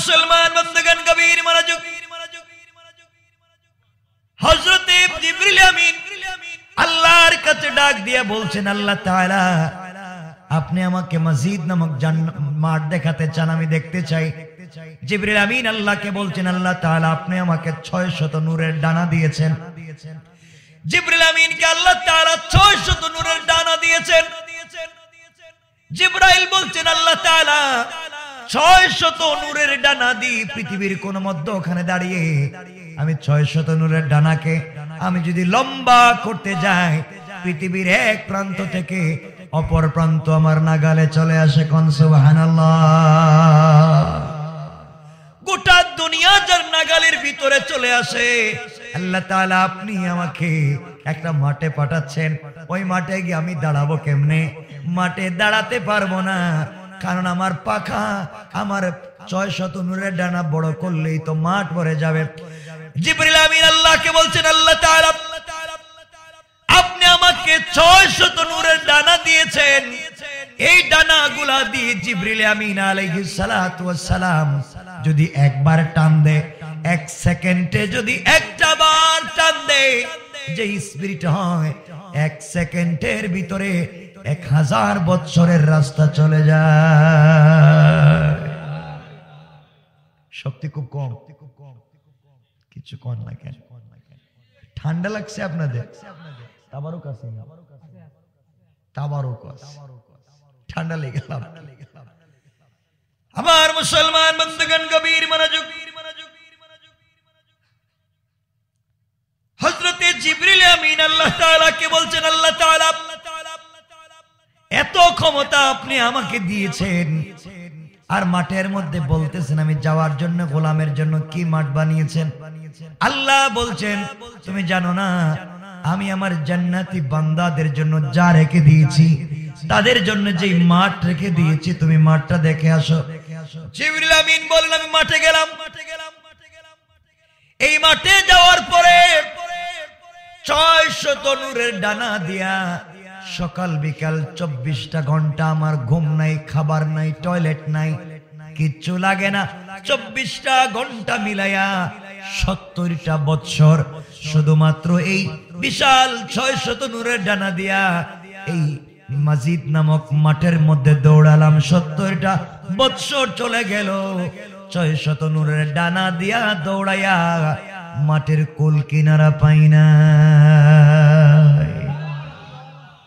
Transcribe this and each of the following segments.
মুসলমান বন্ধুগণ গভীর মনোযোগ। হযরত জিবরিল আমিন আল্লাহর কাছে ডাক দিয়ে বলছেন, আল্লাহ তাআলা আপনি আমাকে মসজিদ নামক মাঠ দেখাতে চান, আমি দেখতে চাই। জিবরিল আমিন আল্লাহকে বলছেন, আল্লাহ তাআলা আপনি আমাকে 600 নূরের ডানা দিয়েছেন। জিবরিল আমিনকে আল্লাহ তাআলা 600 নূরের ডানা দিয়েছেন। জিবরাইল বলছেন, আল্লাহ তাআলা 600 নূরের ডানা দিয়ে পৃথিবীর কোন মধ্য ওখানে দাঁড়িয়ে আমি 600 নূরের ডানাকে আমি যদি লম্বা করতে যাই, পৃথিবীর এক প্রান্ত থেকে অপর প্রান্ত আমার নাগালে চলে আসে। কোন সুবহানাল্লাহ। গোটা দুনিয়া যার নাগালের ভিতরে চলে আসে। আল্লাহ তাআলা আপনি আমাকে একটা মাঠে পাঠাচ্ছেন, ওই মাঠে গিয়ে আমি দাঁড়াবো কেমনে? মাঠে দাঁড়াতে পারবো না, কারণ আমার পাখা আমার 600 নূরের ডানা বড় করলেই তো মাঠ ভরে যাবে। জিবরিল আমিন আল্লাহকে বলছেন, আল্লাহ তাআলা আপনি আমাকে 600 নূরের ডানা দিয়েছেন। এই ডানাগুলা দিয়ে জিবরিল আমিন আলাইহিস সালাতু ওয়াস সালাম যদি একবার টান দেয়, এক সেকেন্ডে যদি একটা বার টান দেয়, যে স্পিরিট হয় 1 সেকেন্ডের ভিতরে 1000 বছরের রাস্তা চলে যায়। শক্তি খুব কম, কিছু কম না কেন? ঠান্ডা লাগছে আপনাদের? তাবারুক আছে, তাবারুক আছে, ঠান্ডা লেগে গেল। আমার মুসলমান বন্ধুগণ গভীর মনোযোগ। হযরত জিবরিল আমিন আল্লাহ তাআলাকে বলছেন, আল্লাহ তাআলা এত ক্ষমতা আপনি আমাকে দিয়েছেন, আর মাঠের মধ্যে বলতেছেন আমি যাওয়ার জন্য গোলামের জন্য কি মাঠ বানিয়েছেন। আল্লাহ বলছেন, তুমি জানো না আমি আমার জান্নাতি বান্দাদের জন্য যা রেখে দিয়েছি, তাদের জন্য যে মাঠ রেখে দিয়েছি, তুমি মাঠটা দেখে আসো। জিবরিল আমিন বলেন, আমি মাঠে গেলাম। এই মাঠে যাওয়ার পরে 600 নূরের ডানা দিয়া সকাল বিকাল 24টা ঘন্টা আমার ঘুম নাই, খাবার নাই, টয়লেট নাই, কিচ্ছু লাগে না। 24টা ঘন্টা মিলাইয়া 70টা বছর শুধুমাত্র এই বিশাল 600 নূরের ডানা দিয়া এই মসজিদ নামক মাঠের মধ্যে দৌড়ালাম। 70টা বছর চলে গেল, 600 নূরের ডানা দিয়া দৌড়াইয়া মাঠের কোল কিনারা পাই না।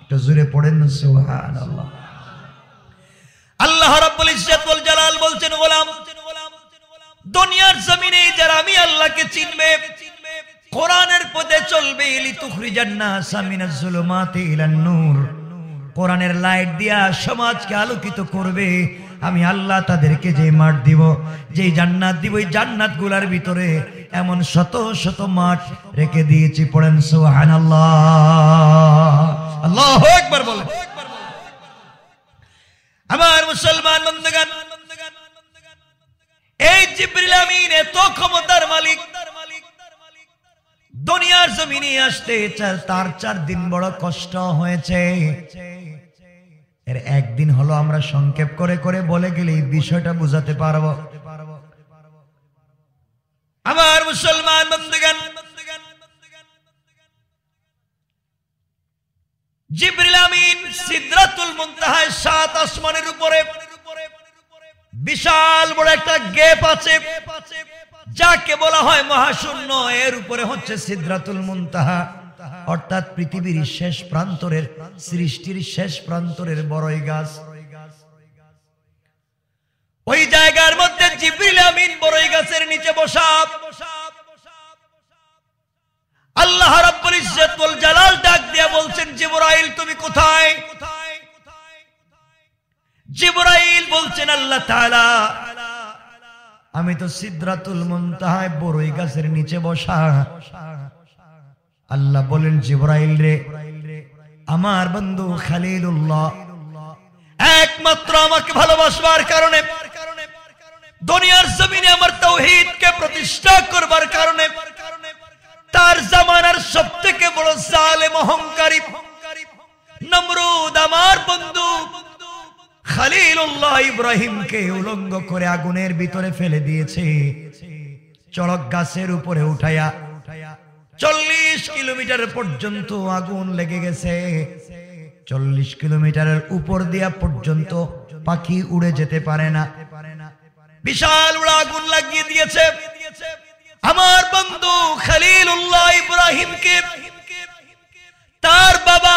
একটু জোরে পড়েন না সুবহানাল্লাহ। আল্লাহ রাব্বুল ইজ্জত ওয়াল জালাল বলছেন, গোলাম দুনিয়ার জমিনে যারা আমি আল্লাহকে চিনবে, কোরআনের পথে চলবে, লিতুখরিজান নাসা মিনাজ যুলুমাতি ইলান নূর, কোরআনের লাইট দিয়া সমাজকে আলোকিত করবে, আমি আল্লাহ তাদেরকে যে মাঠ দিব, যে জান্নাত দিব, এই জান্নাতগুলোর ভিতরে এমন শত শত মাঠ রেখে দিয়েছি। পড়েন সুবহানাল্লাহ, আল্লাহু আকবার বলেন। আমার মুসলমান বন্ধুগণ, এই জিবরিল আমিন এত ক্ষমতার মালিক, দুনিয়ার জমিনে আসতে তার 4 দিন বড় কষ্ট হয়েছে। এর একদিন হলো আমরা সংক্ষেপ করে করে বলে গেলে এই বিষয়টা বুঝাতে পারবো। আমার মুসলমান বন্ধুগণ, জিবরিল আমিন সিদরাতুল মুনতাহায় 7 আসমানের উপরে বিশাল বড় একটা গ্যাপ আছে, যাকে বলা হয় মহাশূন্য। এর উপরে হচ্ছে সিদরাতুল মুনতাহা, অর্থাৎ পৃথিবীর শেষ প্রান্তরের, সৃষ্টির শেষ প্রান্তরের বড়ই গাছ। ওই জায়গার মধ্যে জিবরিল আমিন বড়ই গাছের নিচে বসা। আল্লাহ রাব্বুল ইজ্জত ওয়াল জালাল ডাক দিয়া বলছেন, জিবরাইল তুমি কোথায়? জিবরাইল বলছেন, আল্লাহ তাআলা আমি তো সিদরাতুল মুনতাহায় বড়ই গাছের নিচে বসা। আল্লাহ বলেন, জিবরাইল রে, আমার বন্ধু খলিলুল্লাহ একমাত্র আমাকে ভালোবাসবার কারণে, দুনিয়ার জমিনে আমার তাওহীদকে প্রতিষ্ঠা করবার কারণে, তার জামানার সবথেকে বড় জালেম অহংকারী নমরুদ আমার বন্ধু খলিলুল্লাহ ইব্রাহিমকে উলঙ্গ করে আগুনের ভিতরে ফেলে দিয়েছে, চড়ক গাছের উপরে উঠায়া 40 কিলোমিটার পর্যন্ত আগুন লেগে গেছে। 40 কিলোমিটারের উপর দিয়া পর্যন্ত পাখি উড়ে যেতে পারে না, বিশাল উড়া আগুন লাগিয়ে দিয়েছে। আমার বন্ধু খলিলুল্লাহ ইব্রাহিমকে তার বাবা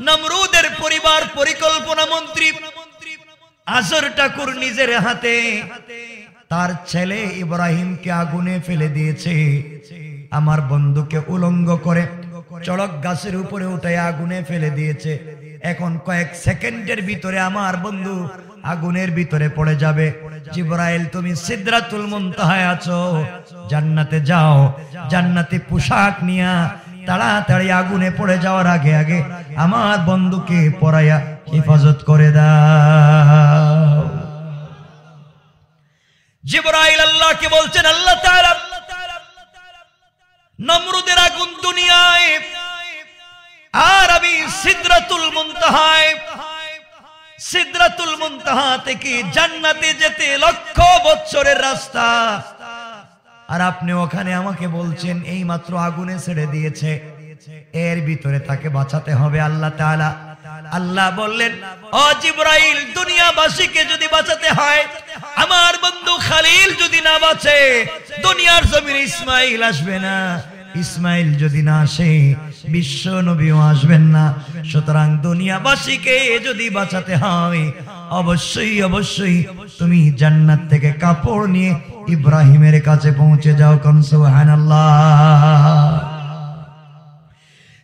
নমরুদের পরিবার পরিকল্পনা মন্ত্রী আসর ঠাকুর নিজের হাতে তার ছেলে ইব্রাহিমকে আগুনে ফেলে দিয়েছে। আমার বন্ধুকে উলঙ্গ করে চড়ক গাছের উপরে উঠে আগুনে ফেলে দিয়েছে। এখন কয়েক সেকেন্ডের ভিতরে আমার বন্ধু আগুনের ভিতরে পড়ে যাবে। জিবরাইল তুমি সিদরাতুল মুনতাহায় আছো, জান্নাতে যাও, জান্নাতি পোশাক নিয়া তাড়াতাড়ি আগুনে পড়ে যাওয়ার আগে আগে আমার বন্ধুকে পরাইয়া হেফাজত করে দাও। জিবরাইল আল্লাহকে বলছেন, আল্লাহ তাআলা নমরুদের আগুন দুনিয়ায় আর আমি সিদরাতুল মুনতাহায়, সিদরাতুল মুনতাহা থেকে জান্নাতে যেতে লক্ষ বছরের রাস্তা, আর আপনি ওখানে আমাকে বলছেন এই মাত্র আগুনে ছেড়ে দিয়েছে, এর ভিতরে তাকে বাঁচাতে হবে। আল্লাহ তাআলা আল্লাহ বললেন, ও জিবরাইল দুনিয়াবাসীকে যদি বাঁচাতে হয়, আমার বন্ধু খলিল যদি না বাঁচে দুনিয়ার জমিনে ইসমাইল আসবে না, ইসমাইল যদি না আসে বিশ্ব নবীও আসবেন না। সুতরাং দুনিয়াবাসীকে যদি বাঁচাতে হয় অবশ্যই অবশ্যই তুমি জান্নাত থেকে কাপড় নিয়ে ইব্রাহিমের কাছে পৌঁছে যাও। কোন সুবহানাল্লাহ।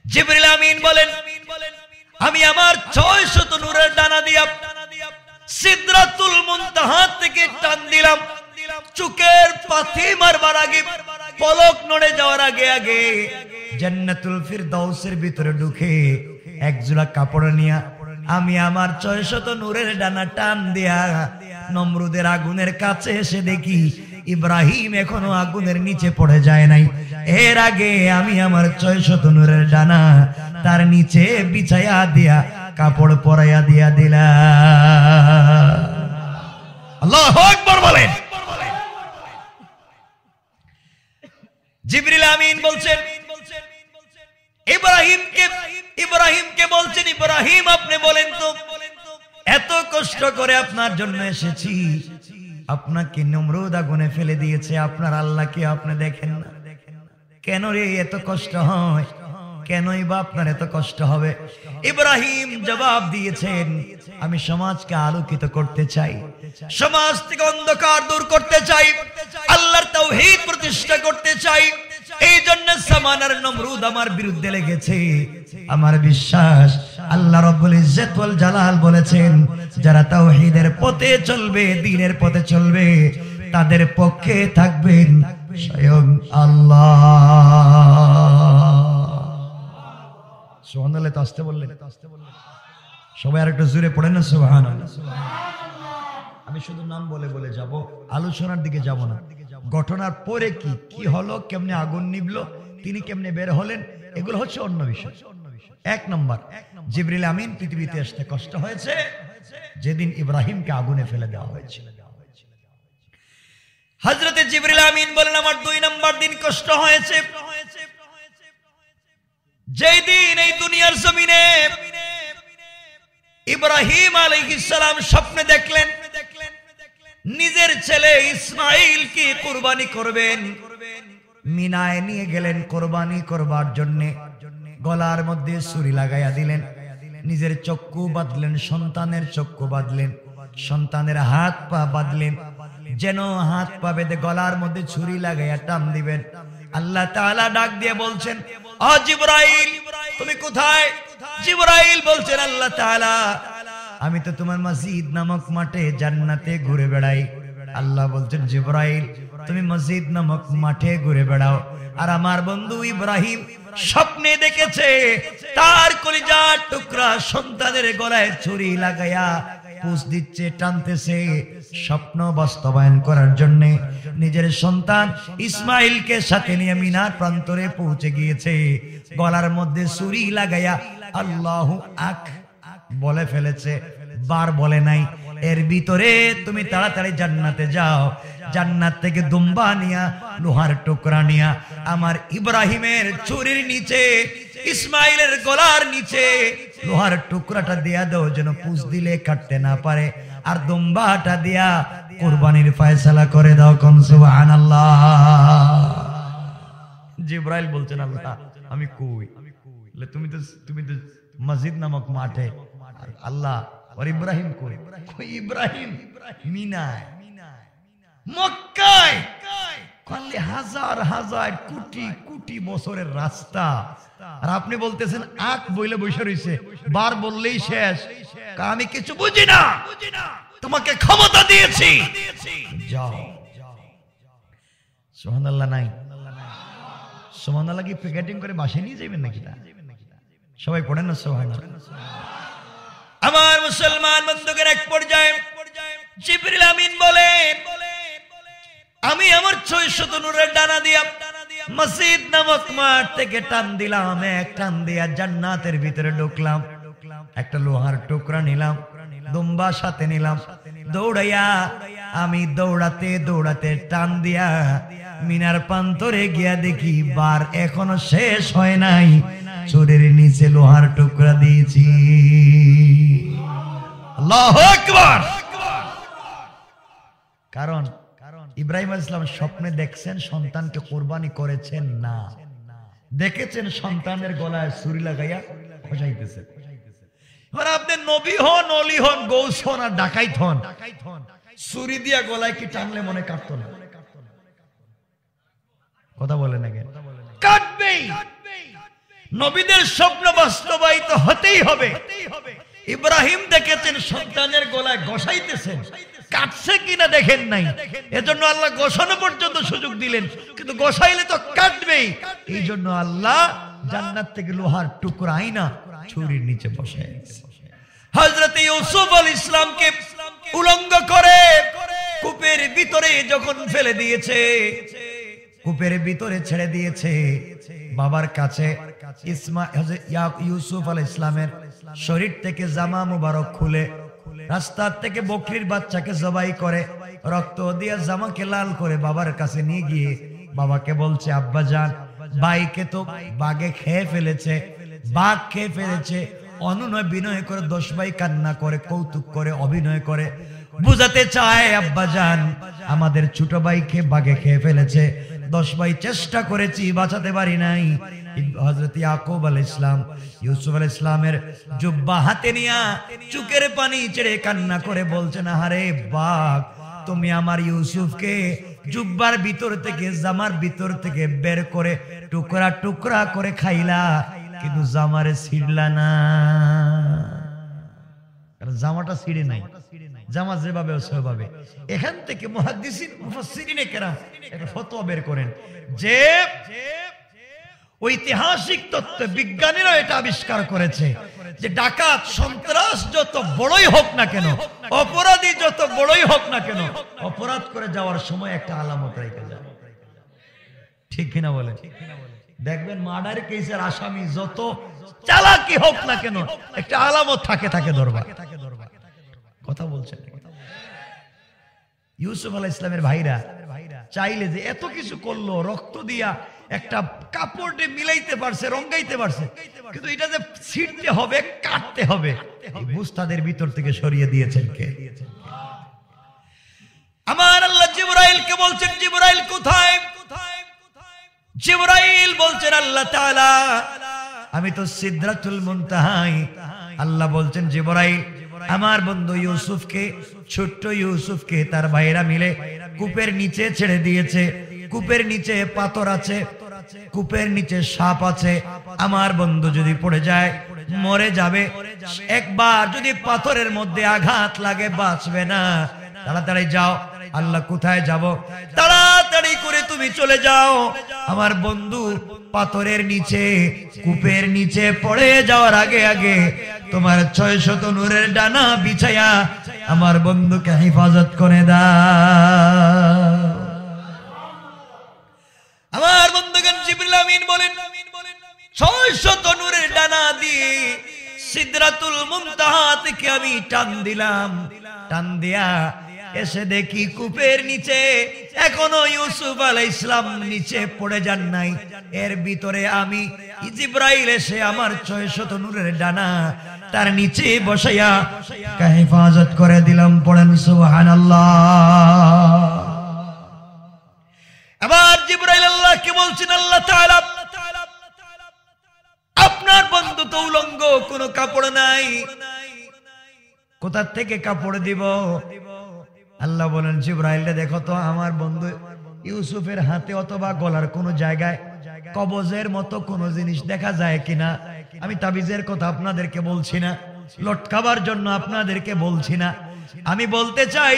জিবরিল আমিন বলেন, আমি আমার 600 নূরের ডানা দিয়া সিদরাতুল মুনতাহা থেকে টান দিলাম, চুকের পাথি মারবার আগে, পলক নড়ে যাওয়ার আগে আগে জান্নাতুল ফিরদাউসের ভিতরে ঢুকে এক জোড়া কাপড় নিয়া আমি আমার 600 নূরের ডানা টান দিয়া নমরুদের আগুনের কাছে এসে দেখি ইব্রাহিম এখনো আগুনের নিচে পড়ে যায় নাই। এর আগে আমি আমার 600 নূরের ডানা তার নিচে বিছায়া দিয়া কাপড় পরাইয়া দিয়া দিলাম। আল্লাহু আকবার বলেন। জিবরিল আমিন বলছেন ইব্রাহিমকে বলছেন, ইব্রাহিম আপনি বলেন তো, এত কষ্ট করে আপনার জন্য এসেছি, আপনাকে নমরুদ আগুনে ফেলে দিয়েছে, আপনার আল্লাহকে আপনি দেখেন না কেন? রে এত কষ্ট হয় কেনই বা আপনার এত কষ্ট হবে? ইব্রাহিম জবাব দিয়েছেন, আমি সমাজকে আলোকিত করতে চাই, সমাজ থেকে অন্ধকার দূর করতে চাই, আল্লাহর তাওহীদ প্রতিষ্ঠা করতে চাই। এই জন্য সামানার নমরুদ আমার বিরুদ্ধে লেগেছে। আমার বিশ্বাস আল্লাহ রাব্বুল ইজ্জত ওয়াল জালাল বলেছেন, যারা তাওহীদের পথে চলবে, দ্বীনের পথে চলবে, তাদের পক্ষে থাকবেন স্বয়ং আল্লাহ। সুবহানাল্লাহ। তো আসতে বললেন, সবাই আর একটু জোরে পড়েন না সুবহানাল্লাহ। আমি শুধু নাম বলে বলে যাব, আলোচনার দিকে যাব না। ঘটনার পরে কি কি হলো, কেমনে আগুন নিভলো, তিনি কেমনে বের হলেন, এগুলো হচ্ছে অন্য বিষয়। 1 নম্বর, জিবরিল আমিন পৃথিবীতে আসতে কষ্ট হয়েছে যেদিন ইব্রাহিমকে আগুনে ফেলে দেওয়া হয়েছিল। হযরতে জিবরিল আমিন বলেন, আমার 2 নম্বর দিন কষ্ট হয়েছে যেই দিন এই দুনিয়ার জমিনে ইব্রাহিম আলাইহিস সালাম স্বপ্নে দেখলেন নিজের ছেলে ইসমাঈলকে কুরবানি করবেন। মিনায় নিয়ে গেলেন কুরবানি করবার জন্য, গলার মধ্যে ছুরি লাগাইয়া দিলেন, নিজের চক্ষু বাঁধলেন, সন্তানের চক্ষু বাঁধলেন, সন্তানের হাত পা বাঁধলেন, যেন হাত পা বেঁধে গলার মধ্যে ছুরি লাগাইয়া টান দিবেন। আল্লাহ তাআলা ডাক দিয়ে বলছেন, ও জিবরাইল তুমি কোথায়? জিবরাইল বলছেন, আল্লাহ তাআলা আমি তো তোমার মসজিদ নামক মাঠে জান্নাতে ঘুরে বেড়াই। আল্লাহ বলছেন, জিবরাইল তুমি মসজিদ নামক মাঠে ঘুরে বেড়াও, আর আমার বন্ধু ইব্রাহিম স্বপ্নে দেখেছে তার কলিজার টুকরা সন্তানের গলায় ছুরি লাগাইয়া পুষ দিচ্ছে, টানতেছে। স্বপ্ন বাস্তবায়ন করার জন্য নিজের সন্তান ইসমাইলকে সাথে নিয়ে মিনার প্রান্তরে পৌঁছে গিয়েছে, গলার মধ্যে ছুরি লাগাইয়া আল্লাহু আক বলে ফেলেছে। বার বলে নাই। এর ভিতরে তুমি তাড়াতাড়ি জান্নাতে যাও, জান্নাত থেকে দুম্বা নিয়া, লোহার টুকরা নিয়া আমার ইব্রাহিমের চুরির নিচে, ইসমাইলের গলার নিচে লোহার টুকরাটা দিয়া দাও, যেন পুষ দিলে কাটতে না পারে। আর দুম্বাটা দিয়া কুরবানির ফয়সালা করে দাও। কোন সুবহানাল্লাহ। জিবরাইল বলছেন আল্লাহ আমি কই? তুমি তো মসজিদ নামক মাঠে। আল্লাহ আর ইব্রাহিম কই? ইব্রাহিম মিনায়, মক্কায়। হাজার হাজার কোটি কোটি বছরের রাস্তা, আর আপনি বলতেছেন আখ বইলে বসে রইছে, বার বললেই শেষ। আমি কিছু বুঝি না, তোমাকে ক্ষমতা দিয়েছি, যাও। সুবহানাল্লাহ নাই? সুবহানাল্লাহ কি প্যাকেটিং করে বাসায় নিয়ে যাবেন নাকি? সবাই পড়েন না সুবহানাল্লাহ। আমার মুসলমান বন্ধুদের এক পর্যায়ে জিবরিল আমিন বলেন, আমি আমার 600 নূরের ডানা দিয়া মসজিদ নামক মাঠ থেকে টান দিলাম, এক টান দিয়া জান্নাতের ভিতরে ঢুকলাম। একটা লোহার টুকরা নিলাম, দুম্বা সাথে নিলাম, দৌড়াইয়া আমি দৌড়াতে দৌড়াতে টান দিয়া মিনার প্রান্তরে গিয়া দেখি বার এখনো শেষ হয় নাই, চোরের নিচে লোহার টুকরা দিয়েছি। আল্লাহু আকবার। কারণ ইব্রাহিম আলাইহিস সালাম স্বপ্নে দেখছেন সন্তানকে কুরবানি করেছেন না, দেখেছেন সন্তানের গলায় ছুরি লাগাইয়া খোঁজাইতেছে। এবার আপনি নবী হন, অলি হন, গৌস হন আর ডাকাইত হন, ছুরি দিয়া গলায় কি টানলে মনে কাটতো না? কথা বলে না কেন? কাটবেই। নবীদের স্বপ্ন বাস্তবায়িত হতেই হবে। ইব্রাহিম দেখেছেন সন্তানের গলায় ঘষাইতেছেন, কাটছে কিনা দেখেন নাই, এজন্য আল্লাহ ঘষানো পর্যন্ত সুযোগ দিলেন, কিন্তু ঘষাইলে তো কাটবেই। এই জন্য আল্লাহ জান্নাত থেকে লোহার টুকরা আইনা ছুরির নিচে বসায়। হযরত ইউসুফ আলাইহিস সালামকে উলঙ্গ করে কূপের ভিতরে যখন ফেলে দিয়েছে, কূপের ভিতরে ছেড়ে দিয়েছে, বাবার কাছে ইউসুফ আলাইহিস সালামের শরীর থেকে জামা মুবারক খুলে রাস্তার থেকে বকরির বাচ্চাকে জবাই করে রক্ত দিয়ে জামাকে লাল করে বাবার কাছে নিয়ে গিয়ে বাবাকে বলছে, আব্বা জান, ভাইকে তো বাঘে খেয়ে ফেলেছে, বাঘ খেয়ে ফেলেছে। অনুনয় বিনয় করে 10 ভাই কান্না করে, কৌতুক করে, অভিনয় করে বুঝাতে চায়, আব্বা জান আমাদের ছোট ভাইকে বাঘে খেয়ে ফেলেছে, 10 ভাই চেষ্টা করেছি বাঁচাতে পারি নাই। হযরত ইয়াকুব আলাইহিস সালাম ইউসুফ আলাইহিস সালামের জুব্বা হাতে নিয়া চোখের পানি ছেড়ে কান্না করে বলছেন, আহারে বাঘ, তুমি আমার ইউসুফকে জুব্বার ভিতর থেকে, জামার ভিতর থেকে বের করে টুকরা টুকরা করে খাইলা, কিন্তু জামারে ছিড়লা না। জামাটা ছিঁড়ে নাই, জামা যেভাবে সেভাবে। এখান থেকে মুহাদ্দিসিন মুফাসসিরিনে কেরাম একটা ফতোয়া বের করেন যে ঐতিহাসিক তত্ত্ব বিজ্ঞানীরা এটা আবিষ্কার করেছে যে ডাকাত সন্ত্রাস যত বড়ই হোক না কেন, অপরাধী যত বড়ই হোক না কেন, অপরাধ করে যাওয়ার সময় একটা আলামত রেখে যায়। ঠিক কিনা বলে? দেখবেন মার্ডার কেসের আসামি যত চালাকি হোক না কেন, একটা আলামত থাকে ধরবা। কথা বলছেন? ইউসুফ আলাইহিস সালামের ভাইরা চাইলে যে এত কিছু করলো, রক্ত দিয়া একটা কাপড়ে মিলাইতে পারছে, রঙাইতে পারছে, কিন্তু এটা যে ছিঁড়তে হবে, কাটতে হবে, এই বুঝ তাদের ভিতর থেকে সরিয়ে দিয়েছেন কে? আমার আল্লাহ জিবরাইলকে বলছেন, জিবরাইল কোথায়? জিবরাইল বলছেন, আল্লাহ তাআলা আমি তো সিদরাতুল মুনতাহায়। আল্লাহ বলছেন, জিবরাইল আমার বন্ধু ইউসুফকে, ছোট্ট ইউসুফকে তার ভাইরা মিলে কূপের নিচে ছেড়ে দিয়েছে। কূপের নিচে পাথর আছে, কূপের নিচে সাপ আছে, আমার বন্ধু যদি পড়ে যায় মরে যাবে। একবার যদি পাথরের মধ্যে আঘাত লাগে বাঁচবে না। তাড়াতাড়ি যাও। আল্লাহ কোথায় যাব? তাড়াতাড়ি করে তুমি চলে যাও, আমার বন্ধু পাথরের নিচে, কূপের নিচে পড়ে যাওয়ার আগে আগে তোমার 600 নূরের ডানা বিছায়া আমার বন্ধুকে হেফাজত করে দাও। আমার বন্ধুগণ জিবরিল আমিন বলেন, 600 নূরের ডানা দিয়ে সিদরাতুল মুনতাহাতে থেকে আমি টান দিলাম, টান দিয়া এসে দেখি কূপের নিচে এখনো ইউসুফ আলাইহিস সালাম নিচে পড়ে যান নাই। এর ভিতরে আমি জিবরাইল এসে আমার 600 নূরের ডানা তার নিচে বসাইয়া হেফাজত করে দিলাম। পড়েন সুবহানাল্লাহ। আবার জিবরাইল আল্লাহকে বলছেন, আল্লাহ তাআলা আপনার বন্ধু তো উলঙ্গ, কোনো কাপড় নাই, কোথা থেকে কাপড় দিব? আল্লাহ বলেন, জিবরাইল দেখো তো আমার বন্ধু ইউসুফের হাতে অথবা গলার কোন জায়গায় কবজের মতো কোন জিনিস দেখা যায় কিনা। আমি তাবিজের কথা আপনাদেরকে বলছি না, লটকাবার জন্য আপনাদেরকে বলছি না। আমি বলতে চাই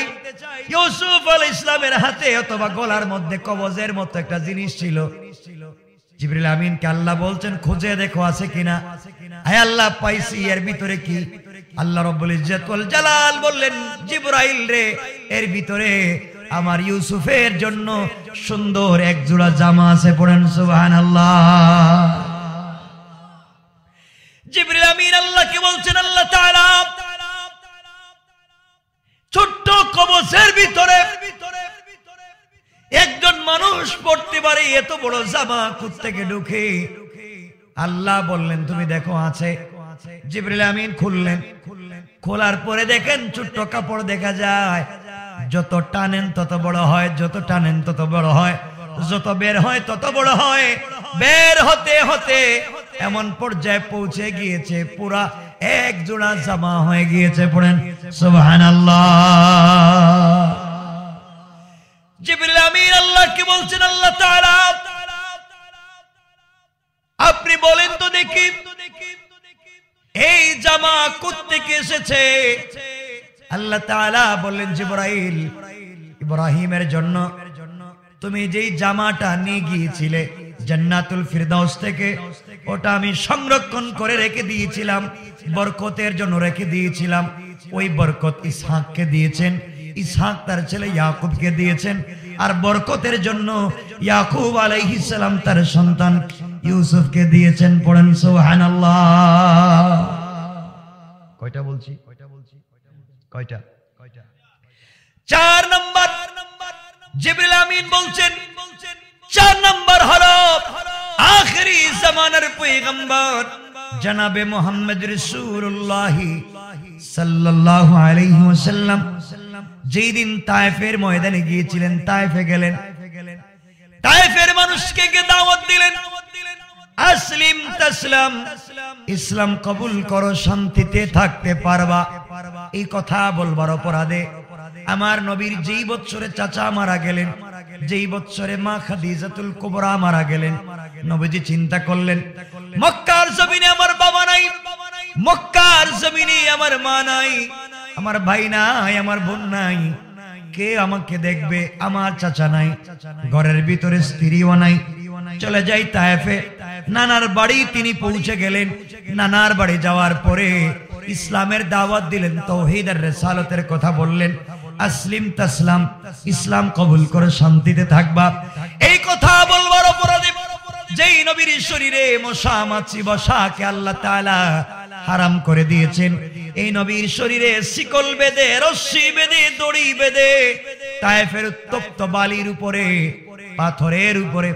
ইউসুফ আলাইহিস সালামের হাতে অথবা গলার মধ্যে কবজের মতো একটা জিনিস ছিল। জিবরিল আমিনকে আল্লাহ বলছেন খুঁজে দেখো আছে কিনা। হে আল্লাহ পাইছি। এর ভিতরে কি? আল্লাহ রাব্বুল ইজ্জত ওয়াল জালাল বললেন, জিবরাইল রে এর ভিতরে আমার ইউসুফের জন্য সুন্দর এক জোড়া জামা আছে। পড়েন সুবহানাল্লাহ। জিবরিল আমিন আল্লাহকে বলছেন, আল্লাহ তাআলা ছোট্ট কবজের ভিতরে একজন মানুষ পড়তে পারে এত বড় জামা কোত্থেকে ঢুকে? আল্লাহ বললেন তুমি দেখো আছে। জিবরিল আমিন খুললেন, খোলার পরে দেখেন ছোট্ট কাপড় দেখা যায়। যত টানেন তত বড় হয়, যত টানেন তত বড় হয়, যত বের হয় তত বড় হয়। বের হতে হতে এমন পর্যায়ে পৌঁছে গিয়েছে পুরা এক জোড়া জামা হয়ে গিয়েছে। পড়েন সুবহানাল্লাহ। জিবরিল আমিন আল্লাহকে বলছেন, আল্লাহ তাআলা আপনি বলেন তো দেখি এই জামা কোত্থেকে এসেছে? আল্লাহ তাআলা বললেন, জিবরাইল ইব্রাহিমের জন্য তুমি যেই জামাটা নিয়ে গিয়েছিলে জান্নাতুল ফিরদাউস থেকে, ওটা আমি সংরক্ষণ করে রেখে দিয়েছিলাম, বরকতের জন্য রেখে দিয়েছিলাম। ওই বরকত ইসহাককে দিয়েছেন, ইসহাক তার ছেলে ইয়াকুবকে দিয়েছেন, আর বরকতের জন্য ইয়াকুব আলাইহিস সালাম তার সন্তান ইউসুফকে দিয়েছেন। পড়েন সুবহানাল্লাহ। কয়টা বলছি? কয়টা? 4 নাম্বার। জিবরিল আমিন বলছেন 4 নাম্বার হলো আখেরি জামানার পয়গম্বর জনাবে মুহাম্মদ রাসূলুল্লাহ সাল্লাল্লাহু আলাইহি ওয়াসাল্লাম যেই দিন তায়েফের ময়দানে গিয়েছিলেন, তায়েফে গেলেন, তায়েফের মানুষকে দাওয়াত দিলেন, আসলিম তাসলাম, ইসলাম কবুল করো, শান্তিতে থাকতে পারবা। এই কথা বলবার অপরাধে আমার নবীর যেই বছরে চাচা মারা গেলেন, যেই বছরে মা খাদিজাতুল কুবরা মারা গেলেন, নবীজি চিন্তা করলেন মক্কার জমিনে আমার বাবা নাই, মক্কার জমিনে আমার মা নাই, আমার ভাই নাই, আমার বোন নাই, কে আমাকে দেখবে? আমার চাচা নাই, ঘরের ভিতরে স্ত্রীও নাই। চলে যাই তায়েফে। নানার বাড়ি তিনি পৌঁছে গেলেন। নানার বাড়ি যাওয়ার পরে ইসলামের দাওয়াত দিলেন, তাওহীদ আর রিসালাতের কথা বললেন, আসলিম তাসলাম, ইসলাম কবুল করে শান্তিতে থাকবা। এই কথা বলবার অপরাধে যেই নবীর শরীরে মশা মাছি বসাকে আল্লাহ তাআলা হারাম করে দিয়েছেন, এই নবীর শরীরে শিকল বেঁধে, রশ্মি বেঁধে, দড়ি বেঁধে তায়েফের উত্তপ্ত বালির উপরে, পাথরের উপরে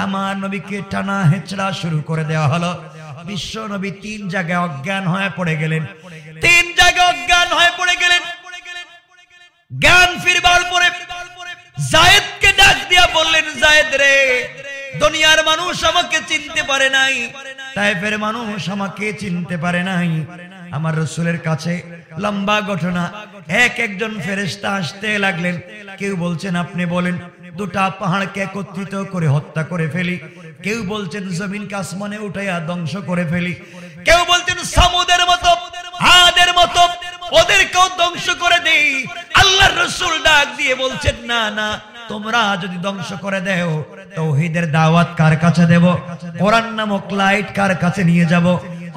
আমার নবীকে টানা হেঁচড়া শুরু করে দেওয়া হলো। বিশ্ব নবী 3 জায়গায় অজ্ঞান হয়ে পড়ে গেলেন, 3 জায়গায় অজ্ঞান হয়ে পড়ে গেলেন। জ্ঞান ফিরবার পরে যায়েদকে ডাক দিয়া বললেন, যায়েদ রে, দুনিয়ার মানুষ আমাকে চিনতে পারে নাই, তায়েফের মানুষ আমাকে চিনতে পারে নাই। আমার রাসূলের কাছে লম্বা ঘটনা, এক একজন ফেরেশতা আসতে লাগলেন। কেউ বলছেন আপনি বলেন 2টা পাহাড়কে একত্রিত করে হত্যা করে ফেলি, কেউ বলছেন জমিনকে আসমানে উঠাইয়া ধ্বংস করে ফেলি, কেউ বলছেন সামুদের মতো, আদের মতো ওদেরকেও ধ্বংস করে দেই। আল্লাহর রাসূল ডাক দিয়ে বলছেন, না না, তোমরা যদি ধ্বংস করে দেও, তাওহীদের দাওয়াত কার কাছে দেব? কোরআন নামক লাইট কার কাছে নিয়ে যাব?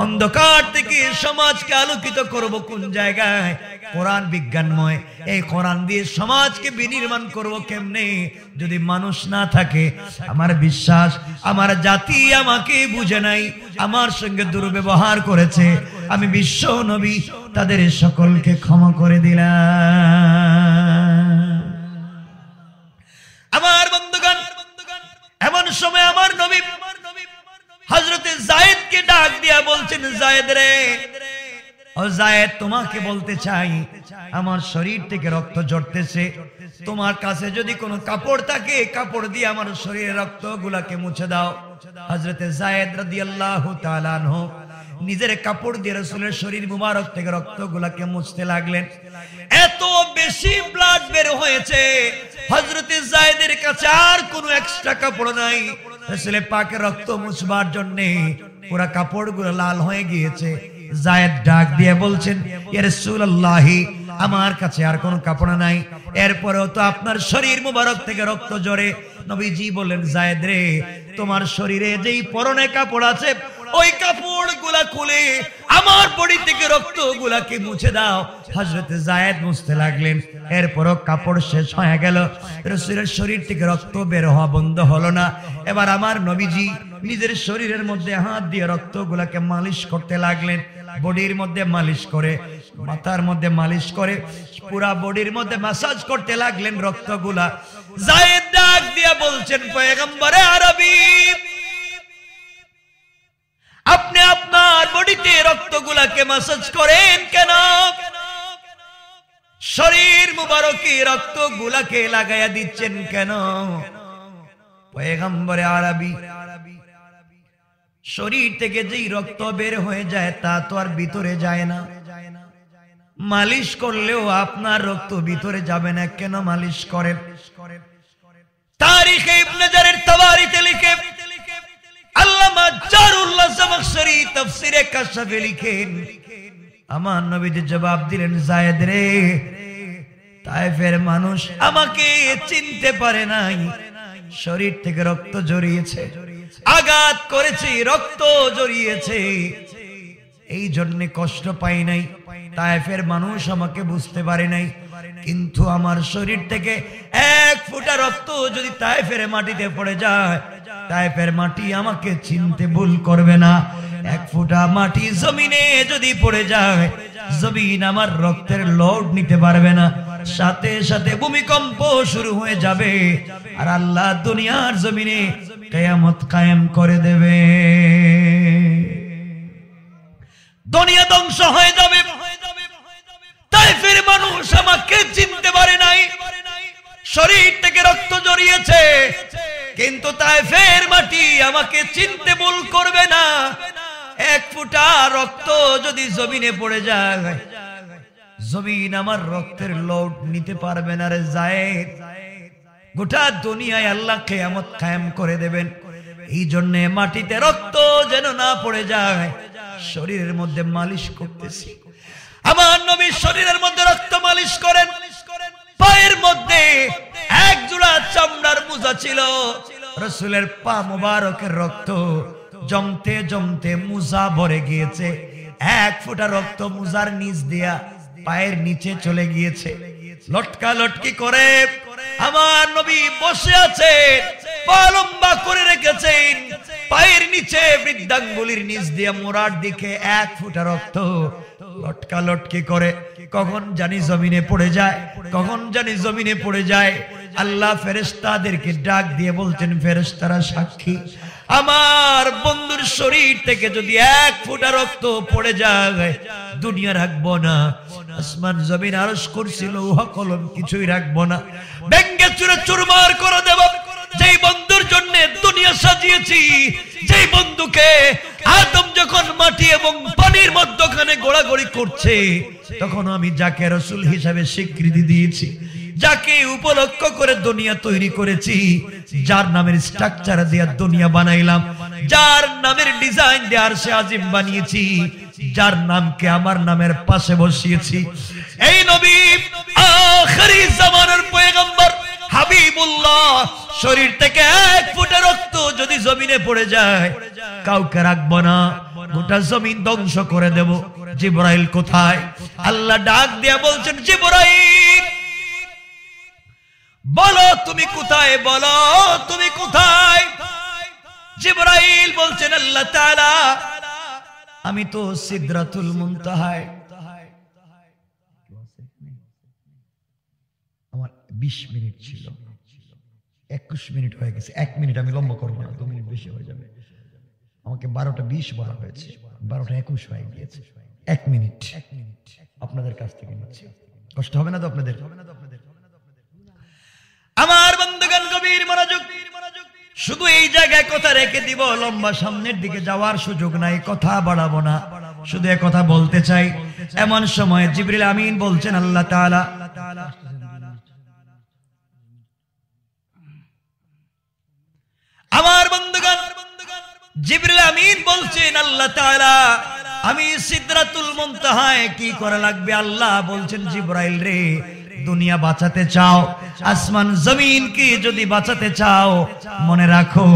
অন্ধকার থেকে সমাজকে আলোকিত করব কোন জায়গায়? কোরআন বিজ্ঞানময়, এই কোরআন দিয়ে সমাজকে বিনির্মাণ করব কেমনে? যদি মানুষ না থাকে, আমার বিশ্বাস আমার জাতি আমাকে বুঝে নাই, আমার সঙ্গে দুর্ব্যবহার করেছে, আমি বিশ্ব নবী তাদের সকলকে ক্ষমা করে দিলাম। আমার বন্ধুগণ, এমন সময় আমার নবী হযরতে যায়েদকে ডাক দিয়া বলছেন, যায়েদ রে, ও যায়েদ, তোমাকে বলতে চাই, আমার শরীর থেকে রক্ত ঝরতেছে, তোমার কাছে যদি কোনো কাপড় থাকে, কাপড় দিয়ে আমার শরীরের রক্তগুলাকে মুছে দাও। হযরতে যায়েদ রাদিয়াল্লাহু তাআলা আনহু নিজের কাপড় দিয়ে রাসূলের শরীর মুবারক থেকে রক্তগুলাকে মুছতে লাগলেন। এত বেশি ব্লাড বের হয়েছে, হযরতে যায়েদের কাছে আর কোনো এক্সট্রা কাপড় নাই। রাসূলের পাকের রক্ত মুছবার জন্য পুরো কাপড়গুলো লাল হয়ে গিয়েছে। যায়েদ ডাক দিয়ে বলছেন, ইয়া রাসূলুল্লাহ, আমার কাছে আর কোনো কাপড় নাই, এরপরেও তো আপনার শরীর মুবারক থেকে রক্ত ঝরে। নবীজি বললেন, যায়েদ রে, তোমার শরীরে যেই পরনে কাপড় আছে, ওই কাপড়গুলা খুলে আমার বডি থেকে রক্তগুলাকে মুছে দাও। হযরত যায়েদ মুছতে লাগলেন, এরপরও কাপড় শেষ হয়ে গেল, রাসূলের শরীর থেকে রক্ত বের হওয়া বন্ধ হলো না। এবার আমার নবীজি নিজের শরীরের মধ্যে হাত দিয়ে রক্তগুলাকে মালিশ করতে লাগলেন, বডির মধ্যে মালিশ করে, মাথার মধ্যে মালিশ করে, পুরা বডির মধ্যে ম্যাসাজ করতে লাগলেন রক্তগুলা। যায়েদ ডাক দিয়ে বলছেন, পয়গম্বরে আরবি, আপনি আপনার বডিতে রক্তগুলাকে ম্যাসাজ করেন কেন? শরীর মুবারকে রক্তগুলাকে লাগাইয়া দিচ্ছেন কেন? পয়গম্বরে আরবি, শরীর থেকে যেই রক্ত বের হয়ে যায় তা তো আর ভিতরে যায় না, মালিশ করলেও আপনার রক্ত ভিতরে যাবে না, কেন মালিশ করেন? তারিখে ইবনে জারির তাবারিতে লিখে, আল্লামা জারুল্লাহ জামাখশরী তাফসীরে কাশফে লিখেন, আমার নবীজি জবাব দিলেন, যায়েদ রে, তায়েফের মানুষ আমাকে চিনতে পারে নাই, শরীর থেকে রক্ত ঝরিয়েছে, আঘাত করেছে, রক্ত ঝরিয়েছে, এই জন্য কষ্ট পাই নাই, তায়েফের মানুষ আমাকে বুঝতে পারে নাই। কিন্তু আমার শরীর থেকে এক ফোঁটা রক্ত যদি তায়েফের মাটিতে পড়ে যায়, তায়েফের মাটি আমাকে চিনতে ভুল করবে না। এক ফোঁটা মাটি জমিনে যদি পড়ে যায়, জমিন আমার রক্তের লোড নিতে পারবে না, সাথে সাথে ভূমিকম্প শুরু হয়ে যাবে, আর আল্লাহ দুনিয়ার জমিনে কিয়ামত কায়েম করে দেবে, দুনিয়া ধ্বংস হয়ে যাবে। তায়েফের মানুষ আমাকে চিনতে পারে নাই, শরীর থেকে রক্ত ঝরিয়েছে, কিন্তু তায়েফের মাটি আমাকে চিনতে ভুল করবে না। এক ফোঁটা রক্ত যদি জমিনে পড়ে যায়, জমিন আমার রক্তের লোড নিতে পারবে না রে যায়েদ, গোটা দুনিয়ায় আল্লাহ কিয়ামত কায়েম করে দেবেন। এই জন্য মাটিতে রক্ত যেন না পড়ে যায়, শরীরের মধ্যে মালিশ করতেছি। আমার নবী শরীরের মধ্যে রক্ত মালিশ করেন, পায়ের মধ্যে এক জোড়া চামড়ার মোজা ছিল, রাসূলের পা মুবারকের রক্ত জমতে জমতে মোজা ভরে গিয়েছে, এক ফোঁটা রক্ত মোজার নিচ দিয়া পায়ের নিচে চলে গিয়েছে। লটকা লটকি করে আমার নবী বসে আছেন, পা লম্বা করে রেখেছেন, পায়ের নিচে বৃদ্ধাঙ্গুলির নিচ দিয়ে মোড়ার দিকে এক ফোঁটা রক্ত লটকা লটকি করে কখন জানি জমিনে পড়ে যায়, কখন জানি জমিনে পড়ে যায়। আল্লাহ ফেরেশতাদেরকে ডাক দিয়ে বলছেন, ফেরেশতারা সাক্ষী, আমার বন্ধুর শরীর থেকে যদি এক ফোঁটা রক্ত পড়ে যায়, দুনিয়া রাখবো না, আসমান জমিন আরশ কুরসি লৌহ কলম কিছুই রাখবো না, ভেঙ্গে চুরে চুরমার করে দেব। যেই বন্ধুর জন্য দুনিয়া সাজিয়েছি, যেই বন্ধুকে আদম যখন মাটি এবং পানির মধ্যখানে গোড়াগড়ি করছে, তখন আমি যাকে রাসূল হিসাবে স্বীকৃতি দিয়েছি, যাকে উপলক্ষ করে দুনিয়া তৈরি করেছি, যার নামের স্ট্রাকচার দিয়ে দুনিয়া বানাইলাম, যার নামের ডিজাইন দিয়ে আরশে আজিম বানিয়েছি, যার নামকে আমার নামের পাশে বসিয়েছি, এই নবী আখিরি জামানার পয়গম্বর হাবিবুল্লাহ শরীর থেকে এক ফোঁটা রক্ত যদি জমিনে পড়ে যায়, কাউকে রাখবো না, গোটা জমিন ধ্বংস করে দেব। জিবরাইল কোথায়? আল্লাহ ডাক দিয়া বলছেন, জিবরাইল বলো তুমি কোথায়, বলো তুমি কোথায়? জিবরাইল বলছেন, আল্লাহ তাআলা আমি তো সিদরাতুল মুনতাহায়, আমার 20 মিনিট ছিল, 21 মিনিট হয়ে গেছে। 1 মিনিট আমি লম্বা করবো না, 2 মিনিট বেশি হয়ে যাবে। আমাকে 12:20 বলা হয়েছে, 12:21 হয়ে গিয়েছে। 1 মিনিট আপনাদের কাছ থেকে নিচ্ছি, কষ্ট হবে না তো আপনাদের? আমার বন্ধুগণ গভীর মনোযোগ, শুধু এই জায়গায় কথা রেখে দিব, লম্বা সামনের দিকে যাওয়ার সুযোগ নাই, কথা বাড়াবো না, শুধু এক কথা বলতে চাই। এমন সময় জিবরিল আমিন বলছেন, আল্লাহ তাআলা আমার বন্ধুগণ জিবরিল আমিন বলছেন, আল্লাহ তাআলা আমি সিদরাতুল মুনতাহায় কি করা লাগবে? আল্লাহ বলছেন, জিবরাইল রে, দুনিয়া বাঁচাতে চাও, আসমান জমিন কি যদি বাঁচাতে চাও, মনে রাখো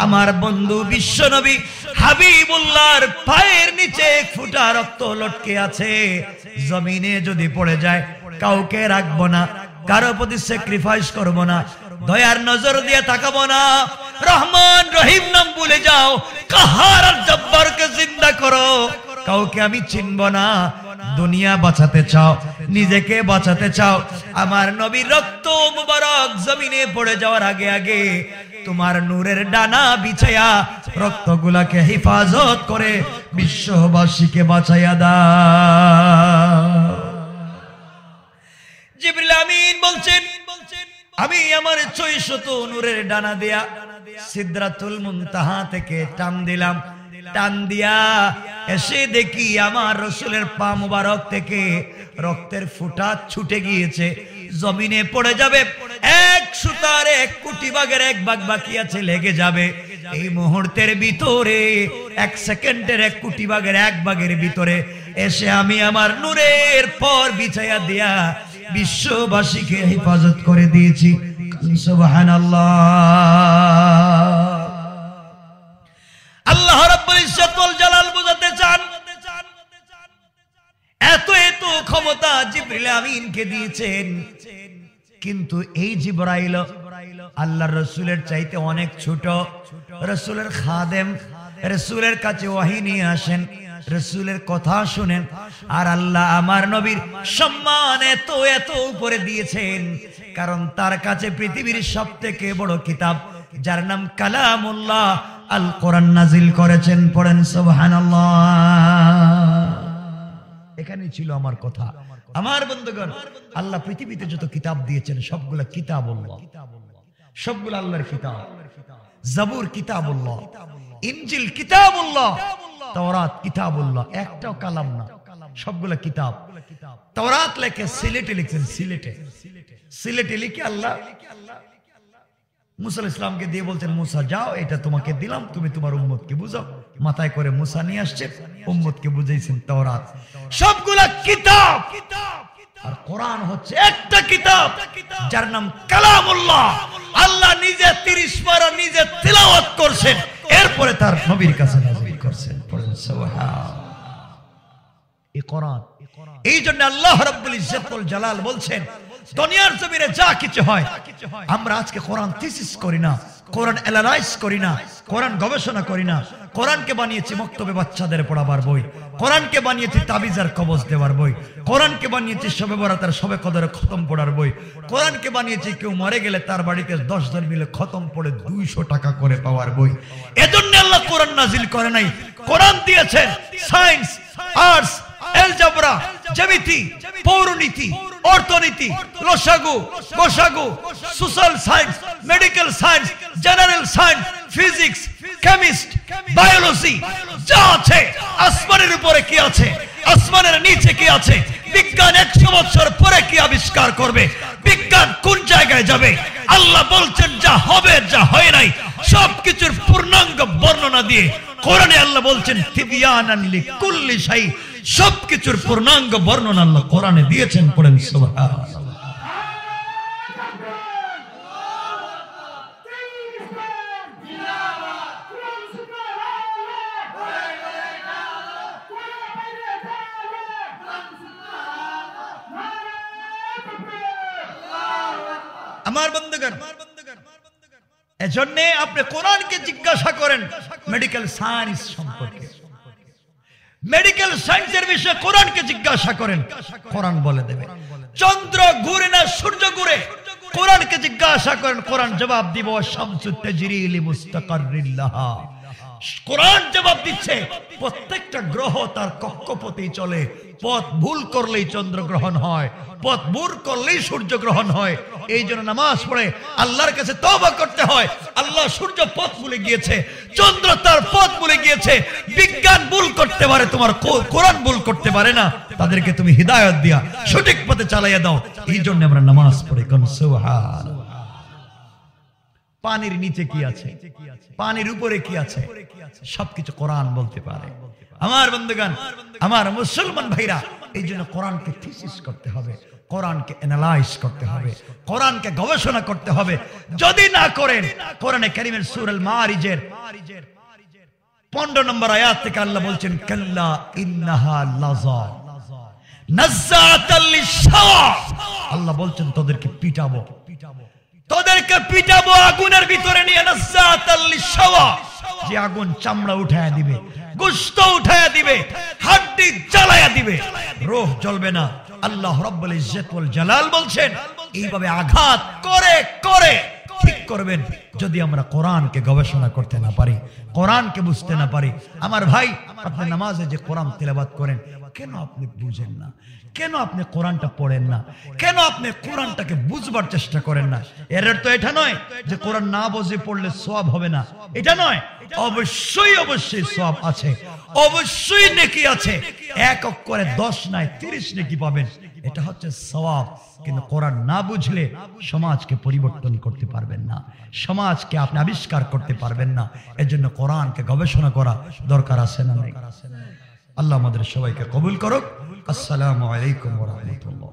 আমার বন্ধু বিশ্বনবী হাবিবুল্লাহর পায়ের নিচে 1 ফোঁটা রক্ত লটকে আছে। জমিনে যদি পড়ে যায় কাউকে রাখবো না, কারো প্রতি স্যাক্রিফাইস করব না, দয়ার নজর দিয়ে তাকাবো না, রহমান রহিম নাম ভুলে যাও, কাহার আর জব্বারকে জিন্দা করো, কাউকে আমি চিনব না। দুনিয়া বাঁচাতে চাও, নিজেকে বাঁচাতে চাও, আমার নবীর রক্ত মুবারক জমিনে পড়ে যাওয়ার আগে আগে তোমার নূরের ডানা বিছায়া রক্তগুলাকে হেফাজত করে বিশ্ববাসীকে বাঁচাইয়া দাও। জিবরিল আমিন বলছেন, আমি আমার 600 নূরের ডানা দেয়া সিদরাতুল মুনতাহা থেকে টান দিলাম, টান দিয়া এসে দেখি আমার রাসূলের পা মুবারক থেকে রক্তের ফোঁটা ছুটে গিয়েছে, জমিনে পড়ে যাবে। 1 সুতার 1 কোটি ভাগের 1 ভাগ বাকি আছে, লেগে যাবে। এই মুহূর্তের ভিতরে 1 সেকেন্ডের 1 কোটি ভাগের 1 ভাগের ভিতরে এসে আমি আমার নূরের পর বিছায়া দিয়া বিশ্ববাসীকে হেফাজত করে দিয়েছি। সুবহানাল্লাহ। আল্লাহ রাব্বুল ইজ্জত ওয়াল জালাল বুঝাতে চান, এত এত ক্ষমতা জিবরিল আমিনকে দিয়েছেন, কিন্তু এই জিবরাইল আল্লাহর রাসূলের চাইতে অনেক ছোট, রাসূলের খাদেম, রাসূলের কাছে ওহী নিয়ে আসেন, রাসূলের কথা শুনেন। আর আল্লাহ আমার নবীর সম্মান এত এত উপরে দিয়েছেন, কারণ তার কাছে পৃথিবীর সবথেকে বড় কিতাব, যার নাম কালামুল্লাহ, আল কোরআন নাজিল করেছেন। পড়েন সুবহানাল্লাহ। এখানে ছিল আমার কথা। আমার বন্ধুগণ, আল্লাহ পৃথিবীতে যত কিতাব দিয়েছেন সবগুলা কিতাবুল্লাহ, সবগুলা আল্লাহর কিতাব। জাবুর কিতাবুল্লাহ, ইনজিল কিতাবুল্লাহ, তাওরাত কিতাবুল্লাহ, একটাও কালাম না, সবগুলা কিতাব। তাওরাত লেখে সিলেটে লিখছেন, সিলেটে লিখে আল্লাহ মুসা আলাইহিস সালামকে দিয়ে বলছেন, মুসা যাও, এটা তোমাকে দিলাম, তুমি তোমার উম্মতকে বুঝাও। মাথায় করে মুসা নিয়ে আসছে, উম্মতকে বুঝাইছেন তাওরাত। সবগুলা কিতাব। আর কোরআন হচ্ছে একটা কিতাব, যার নাম কালামুল্লাহ। আল্লাহ নিজে 30 বার নিজে তিলাওয়াত করছেন, এরপরে তার নবীর কাছে নাযিল করছেন। পড়েন সুবহানাল্লাহ। এই কোরআন, এই জন্য আল্লাহ রাব্বুল ইজ্জত ওয়াল জালাল বলছেন, দুনিয়ার জমিনে যা কিছু হয়, আমরা আজকে কোরআন থিসিস করি না, কোরআন অ্যানালাইজ করি না, কোরআন গবেষণা করি না। কোরআনকে বানিয়েছি মক্তবে বাচ্চাদের পড়াবার বই, কোরআনকে বানিয়েছি তাবিজার কবজ দেওয়ার বই, কোরআনকে বানিয়েছি শবে বরাতের শবে কদরে খতম পড়ার বই, কোরআনকে বানিয়েছি কেউ মরে গেলে তার বাড়িতে 10 জন মিলে খতম পড়ে 200 টাকা করে পাওয়ার বই। এজন্য আল্লাহ কোরআন নাজিল করে নাই, কোরআন দিয়েছেন সায়েন্স, আর্টস, এলজেব্রা, জ্যামিতি, পৌরনীতি, অর্থনীতি, লসাগু, গোসাগু, social science, medical science, general science, physics, chemist, biology, যা আছে, আসমানের উপরে কি আছে, আসমানের নিচে কি আছে, বিজ্ঞান 100 বছর পরে কি আবিষ্কার করবে, বিজ্ঞান কোন জায়গায় যাবে, আল্লাহ বলছেন যা হবে যা হয় নাই সবকিছুর পূর্ণাঙ্গ বর্ণনা দিয়ে কোরআনে আল্লাহ বলছেন তিবিয়ানান লিকুল্লি শাই, সবকিছুর পূর্ণাঙ্গ বর্ণনা আল্লাহ কোরআনে দিয়েছেন। পড়েন সুবহানাল্লাহ। আমার বন্ধুগণ, এজন্য আপনি কোরআনকে জিজ্ঞাসা করেন মেডিকেল সায়েন্স সম্পর্কে, মেডিকেল সায়েন্সের বিষয়ে কোরআনকে জিজ্ঞাসা করেন, কোরআন বলে দেবে। চন্দ্র ঘুরে না সূর্য ঘুরে, কোরআনকে জিজ্ঞাসা করেন, কোরআন জবাব দিব। শামসুত তাজরি লিমুস্তাকাররিল লাহা, কোরআন জবাব দিচ্ছে প্রত্যেকটা গ্রহ তার কক্ষপথেই চলে। পথ ভুল করলেই চন্দ্রগ্রহণ হয়, পথ ভুল করলেই সূর্যগ্রহণ হয়। এই জন্য নামাজ পড়ে আল্লাহর কাছে তওবা করতে হয়। আল্লাহ সূর্য পথ ভুলে গিয়েছে, চন্দ্র তার পথ ভুলে গিয়েছে। বিজ্ঞান ভুল করতে পারে, তোমার কোরআন ভুল করতে পারে না। তাদেরকে তুমি হিদায়াত দিয়া সঠিক পথে চালাইয়া দাও। এই জন্য আমরা নামাজ পড়ি। কোন সুবহানাল্লাহ। পানির নিচে কি আছে, পানির উপরে কি আছে, সবকিছু কোরআন বলতে পারে। আমার বন্ধুগণ, আমার মুসলমান ভাইরা, এই জন্য কোরআনকে থিসিস করতে হবে, কোরআনকে অ্যানালাইজ করতে হবে, কোরআনকে গবেষণা করতে হবে। যদি না করেন, কোরআনে কারীমের সূরা আল মারিজের 15 নম্বর আয়াত থেকে আল্লাহ বলছেন, কাল্লা ইন্নাহা লাযা নাযাআতাল লিশাওয়া। আল্লাহ বলছেন তোদেরকে পিটাবো, তোদেরকে পিটাবো আগুনের ভিতরে নিয়ে। নাযাআতাল লিশাওয়া, যে আগুন চামড়া উঠায়া দিবে, গোশত উঠায়া দিবে, হাড্ডি জ্বালায়া দিবে, রূহ জ্বলবে না। আল্লাহ রাব্বুল ইজ্জত ওয়াল জালাল বলছেন এইভাবে আঘাত করে করে ঠিক করবেন যদি আমরা কোরআনকে গবেষণা করতে না পারি, কোরআনকে বুঝতে না পারি। আমার ভাই, আপনি নামাজে যে কোরআন তেলাওয়াত করেন, কেন আপনি বুঝেন না? কেন আপনি কোরআনটা পড়েন না? কেন আপনি কোরআনটাকে বুঝবার চেষ্টা করেন না? এর অর্থ এটা নয় যে কোরআন না বুঝে পড়লে সওয়াব হবে না, এটা নয়। অবশ্যই অবশ্যই সওয়াব আছে, অবশ্যই নেকি আছে। এক অক্ষরে 10 নয় 30 নেকি পাবেন, এটা হচ্ছে সওয়াব। কিন্তু কোরআন না বুঝলে সমাজকে পরিবর্তন করতে পারবেন না, সমাজকে আপনি আবিষ্কার করতে পারবেন না। এজন্য কোরআনকে গবেষণা করা দরকার আছে না নাই? আল্লাহ আমাদের সবাইকে কবুল করুক। আসসালামু আলাইকুম ওয়া রাহমাতুল্লাহ।